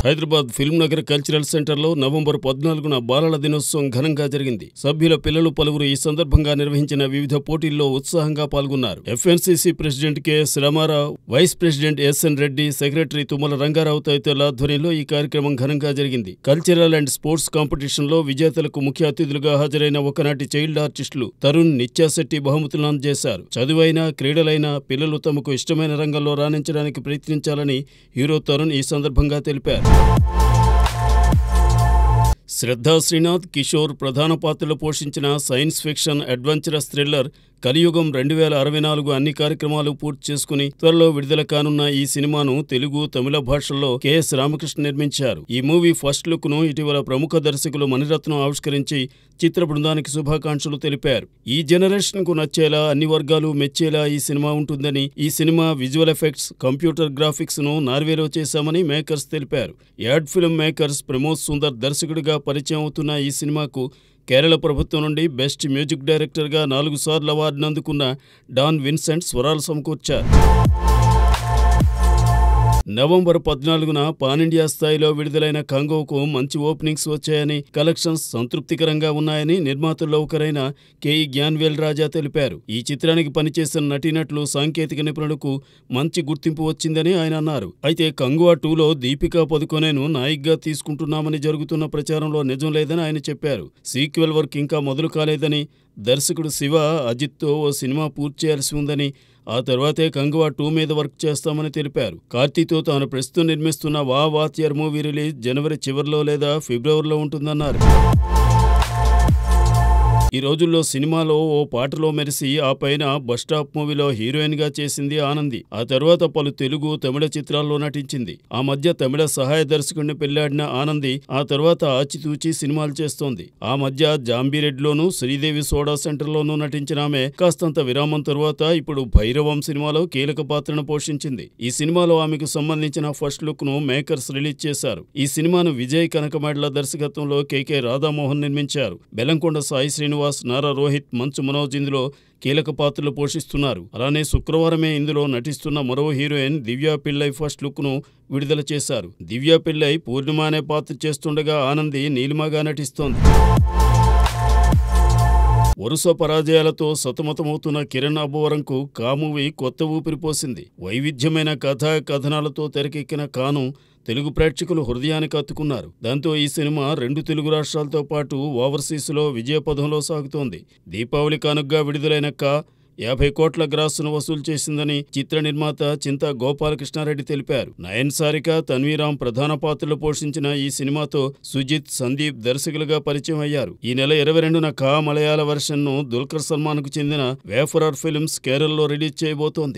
Hyderabad film Nagar cultural సెంటర్లో November 14న బాలల దినోత్సవం ఘనంగా జరిగింది. సభ్యుల పిల్లలు పలువురు ఈ సందర్భంగా నిర్వహించిన వివిధ పోటీల్లో ఉత్సాహంగా పాల్గొన్నారు. FNCC president KS Ramarao, vice president SN Reddy, secretary Tummala Rangarao తదితరుల ఆధ్వర్యంలో ఈ కార్యక్రమం ఘనంగా జరిగింది. కల్చరల్ అండ్ స్పోర్ట్స్ కాంపిటీషన్లో విజేతలకు ముఖ్య అతిథులుగా హాజరైన ఒకనాటి చైల్డ్ ఆర్టిస్టులు తరుణ్, నిత్యాశెట్టి బహుమతులను అందజేశారు. చదువైనా, క్రీడలైనా పిల్లలు తమకు ఇష్టమైన రంగంలో రాణించడానికి ప్రయత్నించాలని హీరో తరుణ్ ఈ సందర్భంగా తెలిపారు. శ్రద్ధా శ్రీనాథ్, కిషోర్ ప్రధాన పాత్రలు పోషించిన సైన్స్ ఫిక్షన్ అడ్వెంచరస్ థ్రిల్లర్ కలియుగం 2064 అన్ని కార్యక్రమాలు పూర్తి చేసుకుని త్వరలో విడుదల కానున్న ఈ సినిమాను తెలుగు, తమిళ భాషల్లో కెఎస్ రామకృష్ణ నిర్మించారు. ఈ మూవీ ఫస్ట్ లుక్ ను ఇటీవల ప్రముఖ దర్శకులు మణిరత్నం ఆవిష్కరించి చిత్ర బృందానికి శుభాకాంక్షలు తెలిపారు. ఈ జనరేషన్ కు నచ్చేలా, అన్ని వర్గాలు మెచ్చేలా ఈ సినిమా ఉంటుందని, ఈ cinema visual effects, computer graphics ను నార్వేలో చేశామని మేకర్స్ తెలిపారు. Ad film makers Pramod Sundar దర్శకుడిగా పరిచయం అవుతున్న ఈ సినిమాకు కేరళ ప్రభుత్వం నుండి బెస్ట్ మ్యూజిక్ డైరెక్టర్గా 4 సార్లు అవార్డును అందుకున్న డాన్ విన్సెంట్ స్వరాలు సమకూర్చారు. నవంబర్ 14న పాన్ ఇండియా స్థాయిలో విడుదలైన కంగోకు మంచి ఓపెనింగ్స్ వచ్చాయని, కలెక్షన్స్ సంతృప్తికరంగా ఉన్నాయని నిర్మాతల్లో ఒకరైన కేఈ జ్ఞాన్వేల్ రాజా తెలిపారు. ఈ చిత్రానికి పనిచేసిన నటీనటులు, సాంకేతిక నిపుణులకు మంచి గుర్తింపు వచ్చిందని ఆయన అన్నారు. అయితే కంగువా 2లో దీపికా పదుకొనెను నాయికగా తీసుకుంటున్నామని జరుగుతున్న ప్రచారంలో నిజం లేదని ఆయన చెప్పారు. సీక్వెల్ వర్క్ ఇంకా మొదలు కాలేదని, దర్శకుడు శివ అజిత్తో ఓ సినిమా పూర్తి చేయాల్సి ఉందని, ఆ తర్వాతే కంగువా 2 మీద వర్క్ చేస్తామని తెలిపారు. కార్తీతో తాను ప్రస్తుతం నిర్మిస్తున్న వాతియర్ మూవీ రిలీజ్ జనవరి చివరిలో లేదా ఫిబ్రవరిలో ఉంటుందన్నారు. ఈ రోజుల్లో సినిమాలో ఓ పాటలో మెరిసి ఆ పైన బస్టాప్ మూవీలో హీరోయిన్ గా చేసింది ఆనంది. ఆ తర్వాత పలు తెలుగు, తమిళ చిత్రాల్లో నటించింది. ఆ మధ్య తమిళ సహాయ దర్శకుడిని పెళ్లాడిన ఆనంది ఆ తర్వాత ఆచితూచి సినిమాలు చేస్తోంది. ఆ మధ్య జాంబీరెడ్డిలోనూ, శ్రీదేవి సోడా సెంటర్లోనూ నటించిన ఆమె కాస్తంత విరామం తరువాత ఇప్పుడు భైరవం సినిమాలో కీలక పాత్రను పోషించింది. ఈ సినిమాలో ఆమెకు సంబంధించిన ఫస్ట్ లుక్ ను మేకర్స్ రిలీజ్ చేశారు. ఈ సినిమాను విజయ్ కనకమేడల దర్శకత్వంలో కెకే రాధామోహన్ నిర్మించారు. బెల్లంకొండ సాయి శ్రీనివాస్, నారా రోహిత్, మంచు మనోజ్ ఇందులో కీలక పాత్రలు పోషిస్తున్నారు. అలానే శుక్రవారమే ఇందులో నటిస్తున్న మరో heroine Divya Pillai first look ను విడుదల చేశారు. దివ్యా పిళ్ళై పూర్ణిమ అనే పాత్ర చేస్తుండగా ఆనంది నీలిమగా నటిస్తోంది. వరుస పరాజయాలతో సతమతమవుతున్న కిరణ్ అబ్బవరంకు కా మూవీ కొత్త ఊపిరి పోసింది. వైవిధ్యమైన కథా కథనాలతో తెరకెక్కిన కాను తెలుగు ప్రేక్షకులు హృదయానికి అత్తుకున్నారు. దాంతో ఈ సినిమా 2 తెలుగు రాష్ట్రాలతో పాటు ఓవర్సీస్లో విజయపథంలో సాగుతోంది. దీపావళి కానుగ్గా విడుదలైన కా 50 కోట్ల గ్రాసును వసూలు చేసిందని చిత్ర నిర్మాత చింతా గోపాలకృష్ణారెడ్డి తెలిపారు. నయన్ సారిక, తన్వీరామ్ ప్రధాన పాత్రలు పోషించిన ఈ సినిమాతో సుజిత్, సందీప్ దర్శకులుగా పరిచయం అయ్యారు. ఈ నెల 22న కా మలయాళ వెర్షన్ను దుల్కర్ సల్మాన్కు చెందిన వేఫరర్ ఫిల్మ్స్ కేరళలో రిలీజ్ చేయబోతోంది.